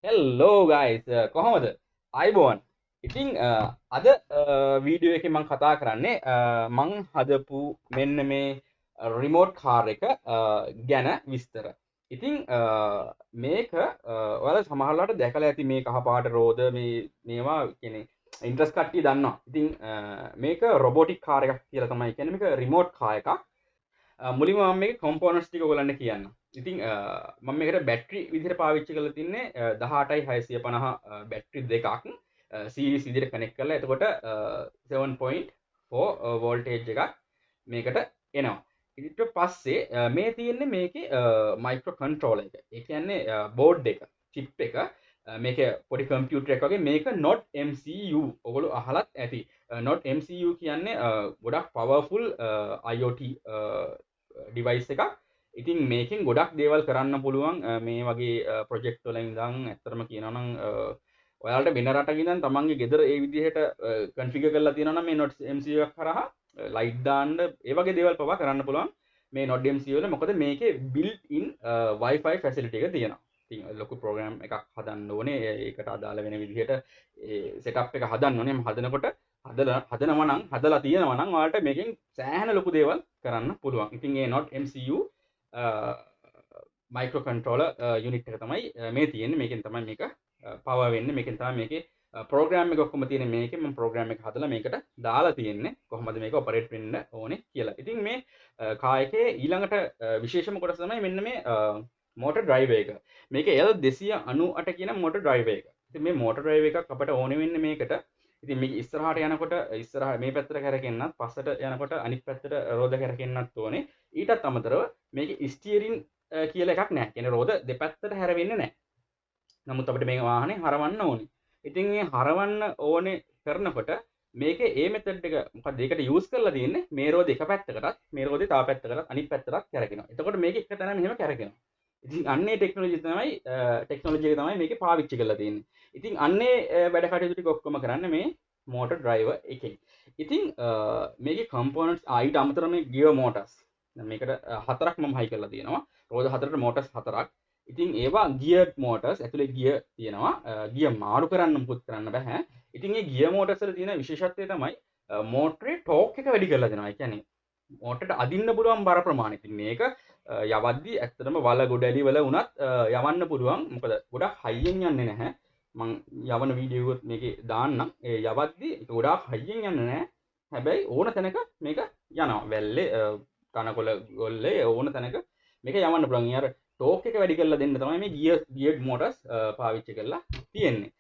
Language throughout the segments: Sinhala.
Hello guys, කොහොමද? අයිබෝන්. ඉතින් අද වීඩියෝ එකේ මම කතා කරන්නේ මං හදපු මෙන්න මේ රිමෝට් කාර් එක ගැන විස්තර. ඉතින් මේක ඔයාලා සමහරවිට දැකලා ඇති මේ කහ පාට රෝද මේවා කියන්නේ ඉන්ට්‍රස් කට්ටිය දන්නවා. ඉතින් මේක රොබෝටික් කාර් එකක් කියලා තමයි කියන්නේ. මේක රිමෝට් කාර් එකක්. මුලින්ම මම මේකේ කොම්පෝනන්ට්ස් ටික ඔයගලන්ට කියන්න. ඉතින් මම මේකට බැටරි විදිහට පාවිච්චි කරලා තින්නේ 18650 බැටරි දෙකක් සීරීස් විදිහට කනෙක්ට් කරලා එතකොට 7.4 වෝල්ටේජ් එකක් මේකට එනවා. ඊට පස්සේ මේ තියෙන්නේ මේකේ මයික්‍රෝ කන්ට්‍රෝලර් එක. ඒ කියන්නේ බෝඩ් එක, චිප් එක. මේක පොඩි කම්පියුටර් එකක් වගේ. මේක NodeMCU. ඔයගොල්ලෝ අහලත් ඇති. NodeMCU කියන්නේ ගොඩක් පවර්ෆුල් IoT ඩිවයිස් එකක්. ඉතින් මේකෙන් ගොඩක් දේවල් කරන්න පුළුවන් මේ වගේ ප්‍රොජෙක්ට් වල ඉඳන් ඇත්තටම කියනවා නම් ඔයාලට වෙන රටක ඉඳන් තමන්ගේ ගෙදර ඒ විදිහට කන්ෆිගර් කරලා තියෙනවා නම් මේ NodeMCU එකක් කරහා ලයිට් දාන්න ඒ වගේ දේවල් පවා කරන්න පුළුවන් මේ NodeMCU වල. මොකද මේකේ built in Wi-Fi facility එක තියෙනවා. ඉතින් ලොකු ප්‍රෝග්‍රෑම් එකක් හදන්න ඕනේ ඒකට අදාළ වෙන විදිහට ඒ සෙටප් එක හදන්න ඕනේ. හදනකොට හදනවා නම් හදලා තියෙනවා නම් ඔයාලට මේකෙන් සෑහෙන ලොකු දේවල් කරන්න පුළුවන්. ඉතින් මේ NodeMCU මයික්‍රෝ කන්ට්‍රෝලර් යුනිට් එක තමයි මේ තියෙන්නේ. මේකෙන් තමයි මේක පවර් වෙන්නේ. මේකෙන් තමයි මේකේ ප්‍රෝග්‍රෑම් එක ඔක්කොම තියෙන්නේ. මේකෙන් මම ප්‍රෝග්‍රෑම් එක හදලා මේකට දාලා තියෙන්නේ කොහොමද මේක ඔපරේට් වෙන්න ඕනේ කියලා. ඉතින් මේ කායකේ ඊළඟට විශේෂම කොටස තමයි මෙන්න මේ මෝටර් ඩ්‍රයිවර් එක. මේක L298 කියන මෝටර් ඩ්‍රයිවර් එක. ඉතින් මේ මෝටර් ඩ්‍රයිවර් එකක් අපිට ඕනේ වෙන්නේ මේකට. ඉතින් මේක ඉස්සරහට යනකොට ඉස්සරහ මේ පැත්තට කරකෙන්නත් පස්සට යනකොට අනිත් පැත්තට රෝද කරකෙන්නත් ඕනේ. ඊටත් අමතරව මේකේ ස්ටියරින් කියලා එකක් නැහැ. කියන්නේ රෝද දෙපැත්තට හැරෙන්නේ නැහැ. නමුත් අපිට මේක වාහනේ හරවන්න ඕනේ. ඉතින් මේ හරවන්න ඕනේ කරනකොට මේකේ ඒ මෙතඩ් එක මොකද ඒකට යූස් කරලා තියෙන්නේ මේ රෝද එක පැත්තකටත් මේ රෝදේ තව පැත්තකටත් අනිත් පැත්තටත් කරකිනවා. එතකොට මේක එක තැන මෙහෙම කරකිනවා. ඉතින් අන්නේ ටෙක්නොලොජි එක තමයි මේකේ පාවිච්චි කරලා තියෙන්නේ. ඉතින් අන්නේ වැඩ කටයුතු ටික ඔක්කොම කරන්න මේ මෝටර් ඩ්‍රයිවර් එකෙන්. ඉතින් මේකේ කම්පෝනන්ට්ස් ඊට අමතරව මේ ගියර් මෝටර්ස් මේකට හතරක් මම හයි කරලා තියෙනවා. රෝද හතරට මෝටර්ස් හතරක්. ඉතින් ඒවා ගියර් මෝටර්ස් ඇතුලේ ගියර් තියෙනවා. ගියර් මාරු කරන්න මුකුත් කරන්න බෑ. ඉතින් මේ ගියර් මෝටර්ස් වල තියෙන විශේෂත්වය තමයි මෝටරේ ටෝක් එක වැඩි කරලා දෙනවා. ඒ කියන්නේ මෝටරට අදින්න පුළුවන් බර ප්‍රමාණය. ඉතින් මේක යවද්දි ඇත්තටම වල ගොඩැලි වල වුණත් යවන්න පුළුවන්. මොකද ගොඩක් හයියෙන් යන්නේ නැහැ. මං යවන වීඩියෝ එකත් මේකේ දාන්නම්. ඒ යවද්දි ඒක ගොඩාක් හයියෙන් යන්නේ නැහැ. හැබැයි ඕන තැනක මේක යනවා. වැල්ලේ තනකොළ ගොල්ලේ ඕන තැනක මේක යවන්න පුළුවන්. ඊයර ටෝක් එක වැඩි කරලා දෙන්න තමයි මේ ගියර් මෝටර්ස් පාවිච්චි කරලා තියෙන්නේ.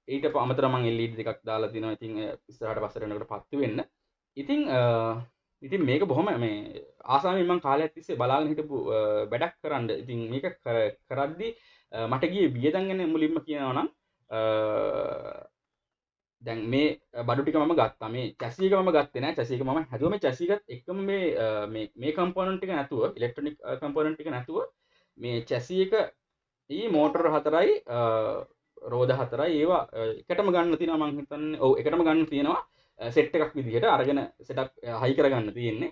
ඊට අමතරව මම LED දෙකක් දාලා තිනවා. ඉතින් ඉස්සරහට පස්සට යනකොට පත්තු වෙන්න. ඉතින් මේක බොහොම මේ ආසාවෙන් මම කාලයක් තිස්සේ බලාගෙන හිටපු වැඩක් කරන්න. ඉතින් මේක කරද්දි මට ගියේ වියදම් ගැන මුලින්ම කියනවා නම් දැන් මේ බඩු ටික මම ගත්තා. මේ චැසි එක මම ගත්තේ නෑ. චැසි එක මම හැදුවා. මේ චැසි එකත් එක්කම මේ කම්පොනන්ට් ටික නැතුව ඉලෙක්ට්‍රොනික කම්පොනන්ට් ටික නැතුව මේ චැසි එක ඊ මෝටර හතරයි රෝද හතරයි ඒවා එකටම ගන්න තියෙනවා. මම හිතන්නේ ඔව් එකටම ගන්න තියෙනවා. සෙට් එකක් විදිහට අරගෙන සෙටප් හයි කරගන්න තියෙන්නේ.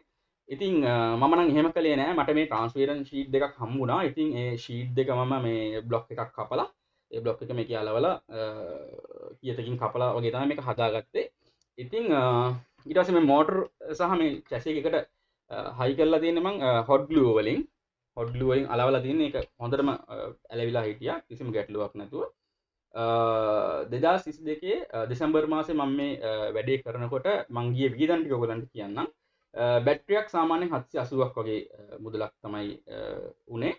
ඉතින් මම නම් එහෙම කළේ නෑ. මට මේ ට්‍රාන්ස්පරන්ට් ෂීට් දෙකක් හම්බුණා. ඉතින් ඒ ෂීට් දෙක මම මේ බ්ලොක් එකක් කපලා ඒ බ්ලොක් එක මේකේ අලවලා කීයටකින් කපලා වගේ තමයි මේක හදාගත්තේ. ඉතින් ඊට පස්සේ මේ මෝටර් සහ මේ චැසි එකට හයි කරලා තියෙන්නේ මම හොට් ග්ලූ වලින් අලවලා තියෙන්නේ. ඒක හොඳටම ඇලවිලා හිටියා කිසිම ගැටලුවක් නැතුව. 2022 දෙසැම්බර් මාසේ මම මේ වැඩේ කරනකොට මං ගියේ වියදම් ටික ඔයගලන්ට කියන්නම්. බැටරියක් සාමාන්‍යයෙන් 780ක් වගේ මුදලක් තමයි උනේ.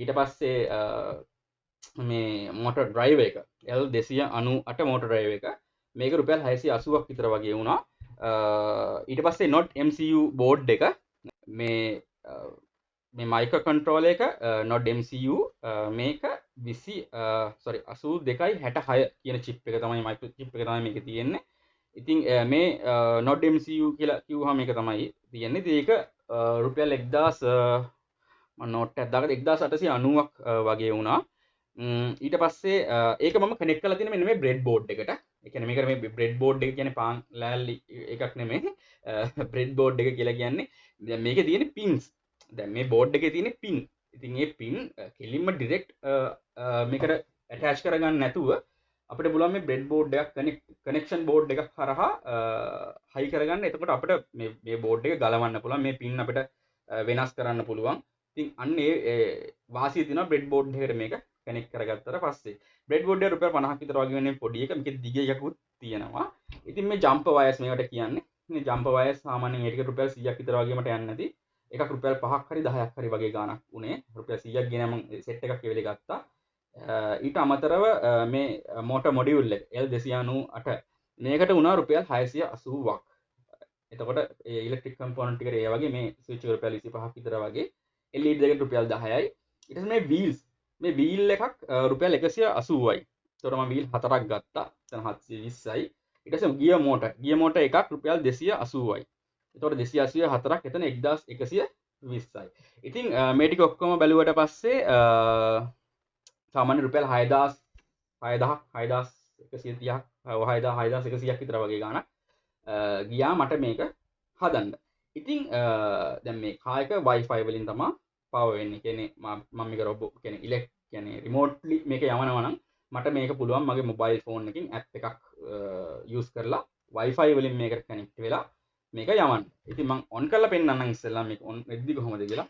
ඊට පස්සේ මේ මෝටර් ඩ්‍රයිවර් එක L298 මෝටර් ඩ්‍රයිවර් එක මේක රුපියල් 680ක් විතර වගේ වුණා. ඊට පස්සේ NodeMCU බෝඩ් එක මේ මයික්‍රෝ කන්ට්‍රෝලර් එක NodeMCU මේක 8266 කියන චිප් එක තමයි මයික්‍රෝ චිප් එක තමයි මේකේ තියෙන්නේ. ඉතින් මේ NodeMCU කියලා කිව්වහම මේක තමයි තියෙන්නේ. ඉතින් ඒක රුපියල් 1000 මම නෝට් එකක් දාගත්තා 1890ක් වගේ වුණා. ඊට පස්සේ ඒක මම කනෙක්ට් කරලා තියෙන මෙන්න මේ බ්‍රෙඩ් බෝඩ් එකට. ඒ කියන්නේ මේක මේ බ්‍රෙඩ් බෝඩ් එක කියන්නේ පාන් ලෑල්ලි එකක් නෙමෙයි. බ්‍රෙඩ් බෝඩ් එක කියලා කියන්නේ දැන් මේකේ තියෙන පින්ස්. දැන් මේ බෝඩ් එකේ තියෙන පින්. ඉතින් මේ පින් කෙලින්ම ඩිරෙක්ට් මේකට ඇටච් කරගන්න නැතුව අපිට පුළුවන් මේ බ්‍රෙඩ් බෝඩ් එකක් කනෙක්ෂන් බෝඩ් එකක් හරහා හයි කරගන්න. එතකොට අපිට මේ බෝඩ් එක ගලවන්න පුළුවන්. මේ පින් අපිට වෙනස් කරන්න පුළුවන්. ඉතින් අන්න ඒ වාසිය තියෙනවා බ්‍රෙඩ් බෝඩ් එකට මේක කනෙක්ට් කරගත්තට පස්සේ. බ්‍රෙඩ් බෝඩ් එක රුපියල් 50ක් විතර වගේ වෙන පොඩි එක. මේකේ දිග එකකුත් තියෙනවා. ඉතින් මේ ජම්ප් වයර්ස් මේකට කියන්නේ. මේ ජම්ප් වයර්ස් සාමාන්‍යයෙන් ඒකට රුපියල් 100ක් විතර වගේමට යන්නේ නැති. එකක් රුපියල් 5ක් හරි 10ක් හරි වගේ ගාණක් උනේ. රුපියල් 100ක් ගෙන මම සෙට් එකක් ඒ වෙලේ ගත්තා. ඊට අමතරව මේ මෝටර් මොඩියුල් එක L298 මේකට වුණා රුපියල් 680ක්. එතකොට ඒ ඉලෙක්ට්‍රික් කම්පොනන්ට් ටිකට ඒ වගේ මේ ස්විච් රුපියල් 25ක් විතර වගේ LED දෙකට රුපියල් 10යි. ඊට පස්සේ මේ වීල්ස් මේ වීල් එකක් රුපියල් 180යි. එතකොට මම වීල් 4ක් ගත්තා. එතන 720යි. ඊට පස්සේ ගියර් මෝටර් එකක් රුපියල් 280යි. එතකොට 280 4ක් එතන 1220යි. ඉතින් මේ ටික ඔක්කොම බැලුවට පස්සේ සාමාන්‍ය රුපියල් 6130ක් 6100ක් විතර වගේ ගාණක් ගියා මට මේක හදන්න. ඉතින් දැන් මේ කායක Wi-Fi වලින් තමයි පවර් වෙන්නේ. කියන්නේ මම මේක රොබෝ කියන්නේ ඉලෙක්ට් කියන්නේ රිමෝට්ලි මේක යවනවා නම් මට මේක පුළුවන් මගේ මොබයිල් ෆෝන් එකකින් ඇප් එකක් යූස් කරලා Wi-Fi වලින් මේකට කනෙක්ට් වෙලා මේක යවන්න. ඉතින් මම ඔන් කරලා පෙන්නන්නම් ඉස්සෙල්ලා මේක ඔන් වෙද්දි කොහොමද කියලා.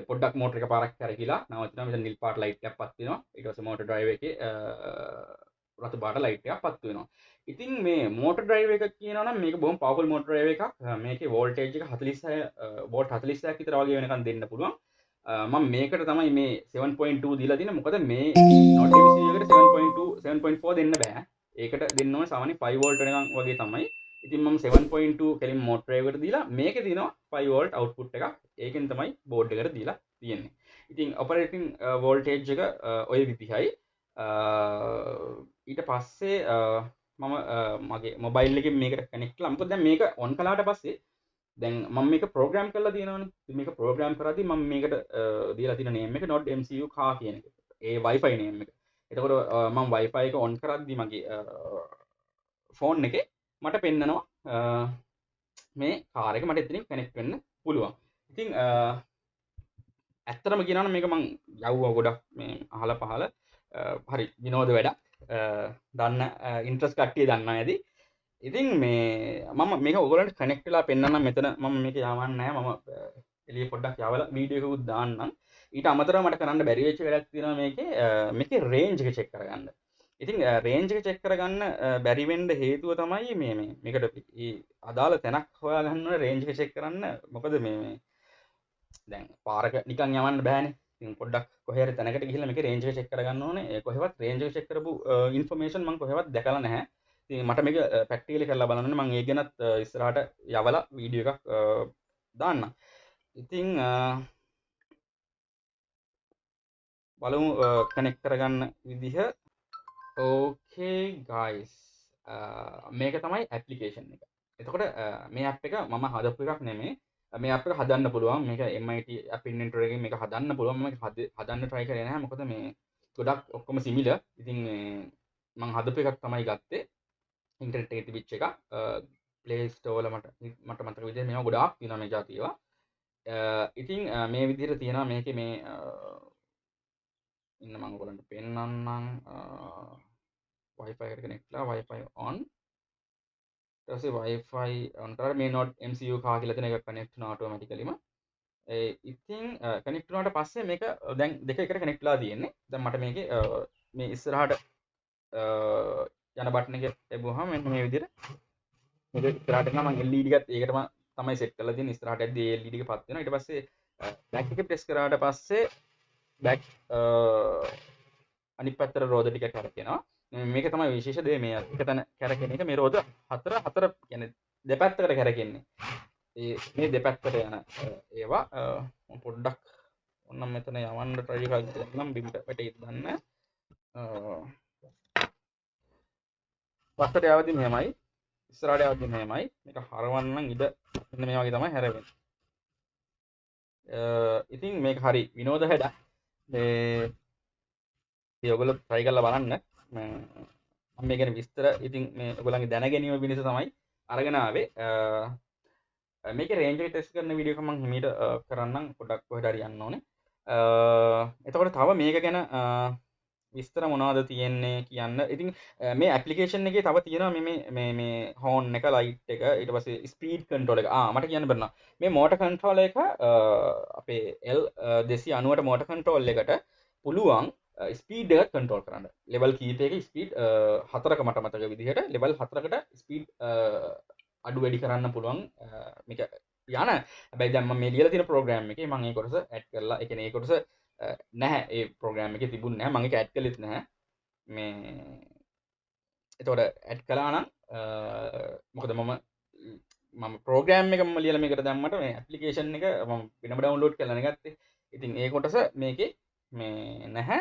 පොඩ්ඩක් මෝටර එක පාරක් කරකිලා නවතිනවා. මෙතන නිල් පාට ලයිට් එකක් පත් වෙනවා. ඊට පස්සේ මෝටර් ඩ්‍රයිව් එකේ රතු පාට ලයිට් එකක් පත් වෙනවා. ඉතින් මේ මෝටර් ඩ්‍රයිව් එක කියනවා නම් මේක බොහොම පවර්ෆුල් මෝටර් ඩ්‍රයිව් එකක්. මේකේ වෝල්ටේජ් එක 46 වෝල්ට් 46ක් විතර වගේ වෙනකන් දෙන්න පුළුවන්. මම මේකට තමයි මේ 7.2 දීලා තියෙන්නේ. මොකද මේ NodeMCU එකට 7.2 7.4 දෙන්න බෑ. ඒකට දෙන්න ඕනේ සාමාන්‍ය 5 වෝල්ට් වෙනකන් වගේ තමයි. ඉතින් මම 7.2 කෙලින් මෝටර් ඩ්‍රයිව් එකට දීලා මේකේ තියෙනවා 5 වෝල්ට් අවුට්පුට් එකක්. ඒකෙන් තමයි බෝඩ් එකට දීලා තියෙන්නේ. ඉතින් ඔපරේටිං වෝල්ටේජ් එක ඔය විදිහයි. ඊට පස්සේ මම මගේ මොබයිල් එකෙන් මේකට කනෙක්ට් කළා. මොකද දැන් මේක ඔන් කළාට පස්සේ දැන් මම මේක ප්‍රෝග්‍රෑම් කරලා තියෙනවානේ. ඉතින් මේක ප්‍රෝග්‍රෑම් කරද්දී මම මේකට දීලා තියෙන නේම් එක NodeMCU car කියන එක. ඒ Wi-Fi නේම් එක. එතකොට මම Wi-Fi එක ඔන් කරද්දී මගේ ෆෝන් එකේ මට පෙන්නනවා මේ කාර් එක මට එතනින් කනෙක්ට් වෙන්න පුළුවන්. ඉතින් ඇත්තටම කියනවා නම් මේක මං යවුවා ගොඩක් මේ අහලා පහල හරි විනෝද වැඩක්. දන්න ඉන්ට්‍රස්ට් කට්ටිය දන්නවා ඇති. ඉතින් මේ මම මේක ඔයගොල්ලන්ට කනෙක්ට් වෙලා පෙන්නන්නම්. මෙතන මම මේක යවන්නේ නැහැ. මම එළිය පොඩ්ඩක් යවලා වීඩියෝ එකකුත් දාන්නම්. ඊට අමතරව මට කරන්න බැරි වෙච්ච වැඩක් තියෙනවා මේකේ රේන්ජ් එක චෙක් කරගන්න. ඉතින් රේන්ජ් එක චෙක් කරගන්න බැරි වෙන්න හේතුව තමයි මේකට අදාළ තැනක් හොයාගන්න ඕනේ රේන්ජ් එක චෙක් කරන්න. මොකද මේ දැන් පාරක නිකන් යවන්න බෑනේ. ඉතින් පොඩ්ඩක් කොහේ හරි තැනකට ගිහිල්ලා මේකේ රේන්ජ් එක චෙක් කරගන්න ඕනේ. කොහෙවත් රේන්ජ් එක චෙක් කරපු ඉන්ෆර්මේෂන් මම කොහෙවත් දැකලා නැහැ. ඉතින් මට මේක ප්‍රැක්ටිකලි කරලා බලන්න ඕනේ. මම ඒ ගැනත් ඉස්සරහට යවලා වීඩියෝ එකක් දාන්නම්. ඉතින් බලමු කනෙක්ට් කරගන්න විදිහ. ඕකේ ගයිස්, මේක තමයි ඇප්ලිකේෂන් එක. එතකොට මේ ඇප් එක මම හදපු එකක් නෙමෙයි. මේ ඇප් එක හදන්න පුළුවන්. මේක MIT ඇප් ඉන්වෙන්ටර් එකෙන් මේක හදන්න පුළුවන්. මම හදන්න try කරේ නැහැ. මොකද මේ ගොඩක් ඔක්කොම සිමිලර්. ඉතින් මේ මම හදපු එකක් තමයි ගත්තේ. ඉන්ටර්නෙට් එකේ තිබිච්ච එක. Play Store වල මට මතක විදිහට මේවා ගොඩාක් තියෙනවා මේ જાති ඒවා. ඉතින් මේ විදිහට තියෙනවා මේකේ මේ ඉන්න මම ඔයගලන්ට පෙන්නන්නම්. Wi-Fi එකට කනෙක්ට් කරලා Wi-Fi on. ඊට පස්සේ Wi-Fi on කරලා මේ NodeMCU car කියලා තියෙන එක කනෙක්ට් වෙනවා ඔටෝමැටිකලිම. ඉතින් කනෙක්ට් වුණාට පස්සේ මේක දැන් දෙක එකට කනෙක්ට් වෙලා තියෙන්නේ. දැන් මට මේකේ මේ ඉස්සරහට යන බටන් එක ලැබුවාම මෙන්න මේ විදිහට මේක ඉස්සරහට යනවා. මම LED එකත් ඒකටම තමයි සෙට් කරලා තියෙන්නේ. ඉස්සරහට යද්දී LED එක පත් වෙනවා. ඊට පස්සේ බෑක් එක ප්‍රෙස් කරාට පස්සේ බෑක් අනිත් පැත්තට රෝද ටික කැරකෙනවා. මේක තමයි විශේෂ දේ. මේ එක තැන කැරකෙන එක. මේ රෝද හතර කියන්නේ දෙපැත්තකට කැරකෙන්නේ. මේ දෙපැත්තට යන ඒවා පොඩ්ඩක් ඔන්න මෙතන යවන්න try කරලා නම් බිම්ට වැටෙයිද දන්නේ. පස්සට යවද්දි මෙහෙමයි, ඉස්සරහට යවද්දි මෙහෙමයි. මේක හරවන්න ඉඩ මෙන්න මේ වගේ තමයි හැරෙන්නේ. ඉතින් මේක හරි විනෝද වැඩක්. මේ ඔයගොල්ලෝ try කරලා බලන්න. මම මේ ගැන විස්තර ඉතින් මේ ඔයගොල්ලන්ගේ දැන ගැනීම පිණිස තමයි අරගෙන ආවේ. මේකේ රේන්ජ් එක ටෙස්ට් කරන වීඩියෝ එක මම හිමීට කරන්නම්. පොඩ්ඩක් කොහෙද හරි යන්න ඕනේ. එතකොට තව මේක ගැන විස්තර මොනවද තියෙන්නේ කියන්න. ඉතින් මේ ඇප්ලිකේෂන් එකේ තව තියෙනවා මේ හෝන් එක, ලයිට් එක, ඊට පස්සේ ස්පීඩ් කන්ට්‍රෝල් එක. මට කියන්න බැරිනවා. මේ මෝටර් කන්ට්‍රෝල් එක අපේ L290ට මෝටර් කන්ට්‍රෝල් එකට පුළුවන් ස්පීඩ් එක කන්ට්‍රෝල් කරන්න. ලෙවල් කීපයක ස්පීඩ් 4ක මට මතක විදිහට ලෙවල් 4කට ස්පීඩ් අඩු වැඩි කරන්න පුළුවන් මේක යන. හැබැයි දැන් මම මේ ලියලා තියෙන ප්‍රෝග්‍රෑම් එකේ මම ඒ කොටස ඇඩ් කරලා, ඒ කියන්නේ ඒ කොටස නැහැ, ඒ ප්‍රෝග්‍රෑම් එකේ තිබුණේ නැහැ, මම ඒක ඇඩ් කළෙත් නැහැ. මේ එතකොට ඇඩ් කළා නම් මොකද මම ප්‍රෝග්‍රෑම් එකම ලියලා මේකට දැම්මට මේ ඇප්ලිකේෂන් එක මම වෙනම ඩවුන්ලෝඩ් කරලා ගත්තේ. ඉතින් ඒ කොටස මේකේ මේ නැහැ.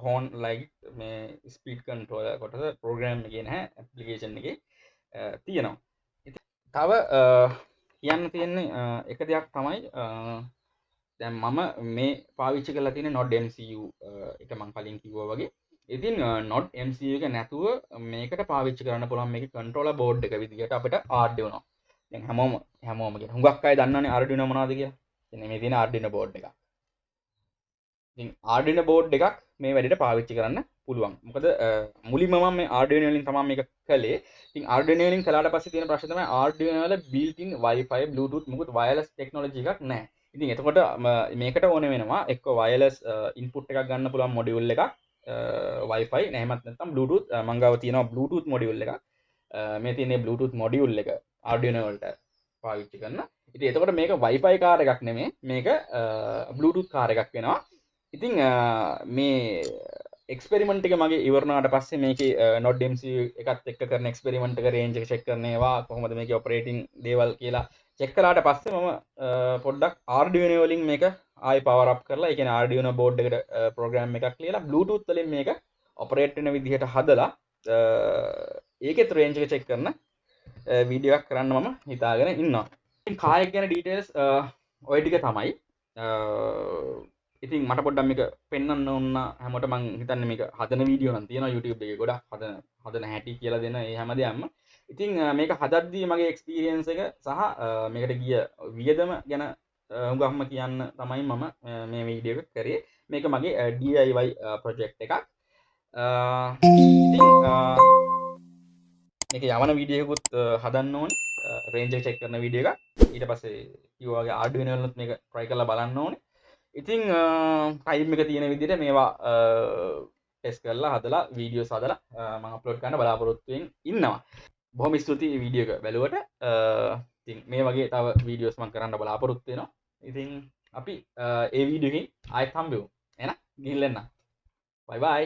හෝන් ලයිට් මේ ස්පීඩ් කන්ට්‍රෝල් කොටස ප්‍රෝග්‍රෑම් එකේ නැහැ, ඇප්ලිකේෂන් එකේ තියෙනවා. ඉතින් තව කියන්න තියෙන්නේ එක දෙයක් තමයි දැන් මම මේ පාවිච්චි කරලා තියෙන NodeMCU එක මම කලින් කිව්වා වගේ. ඉතින් NodeMCU එක නැතුව මේකට පාවිච්චි කරන්න පුළුවන් මේකේ controller board එක විදිහට අපිට Arduino. දැන් හැමෝම කියන හුඟක් අය දන්නවනේ Arduino මොනවද කියලා. ඉතින් මේ තියෙන Arduino board එකක්. ඉතින් Arduino board එකක් මේ වැඩේට පාවිච්චි කරන්න පුළුවන්. මොකද මුලින්ම මම මේ Arduino වලින් තමයි මේක කළේ. ඉතින් Arduino වලින් කළාට පස්සේ තියෙන ප්‍රශ්නේ තමයි Arduino වල built in Wi-Fi, Bluetooth මොකද wireless technology එකක් නැහැ. ඉතින් එතකොට මේකට ඕන වෙනවා එක්ක wireless input එකක් ගන්න පුළුවන් module එකක්, Wi-Fi නැහැමත් නැත්නම් Bluetooth. මං ගාව තියෙනවා Bluetooth module එකක්. මේ තියෙන්නේ Bluetooth module එක Arduino වලට පාවිච්චි කරන. ඉතින් එතකොට මේක Wi-Fi කාර් එකක් නෙමෙයි, මේක Bluetooth කාර් එකක් වෙනවා. ඉතින් මේ එක්ස්පෙරිමන්ට් එක මගේ ඉවරනාට පස්සේ මේකේ NodeMCU එකත් එක්ක කරන එක්ස්පෙරිමන්ට් එක රේන්ජ් එක චෙක් කරන ඒවා කොහොමද මේකේ ඔපරේටිං දේවල් කියලා චෙක් කළාට පස්සේ මම පොඩ්ඩක් Arduino වලින් මේක ආයි පවර් අප් කරලා, ඒ කියන්නේ Arduino board එකට ප්‍රෝග්‍රෑම් එකක් ලියලා Bluetooth වලින් මේක ඔපරේට් වෙන විදිහට හදලා ඒකෙත් රේන්ජ් එක චෙක් කරන වීඩියෝ එකක් කරන්න මම හිතාගෙන ඉන්නවා. ඉතින් කායක ගැන ඩීටේල්ස් ඔය ටික තමයි. ඉතින් මට පොඩ්ඩක් මේක පෙන්වන්න ඕන හැමෝට මං හිතන්නේ මේක හදන වීඩියෝ නම් තියෙනවා YouTube එකේ ගොඩක් හදන හැටි කියලා දෙන ඒ හැමදේම. ඉතින් මේක හදද්දී මගේ එක්ස්පීරියන්ස් එක සහ මේකට ගිය වියදම ගැන හුඟක්ම කියන්න තමයි මම මේ වීඩියෝ එක කරේ. මේක මගේ DIY ප්‍රොජෙක්ට් එකක්. ඉතින් මේක යවන වීඩියෝ එකකුත් හදන්න ඕනේ, රේන්ජ් එක චෙක් කරන වීඩියෝ එකක්. ඊට පස්සේ කිව්වා වගේ Arduino වලත් මේක try කරලා බලන්න ඕනේ. ඉතින් ටයිම් එක තියෙන විදිහට මේවා ටෙස්ට් කරලා හදලා වීඩියෝස් හදලා මම අප්ලෝඩ් කරන්න බලාපොරොත්තු වෙමින් ඉන්නවා. බොහොම ස්තුතියි වීඩියෝ එක බැලුවට. ඉතින් මේ වගේ තව වීඩියෝස් මම කරන්න බලාපොරොත්තු වෙනවා. ඉතින් අපි ඒ වීඩියෝ එකෙන් ආයෙත් හම්බෙමු. එහෙනම් ගිහින් එන්න. බයි බයි.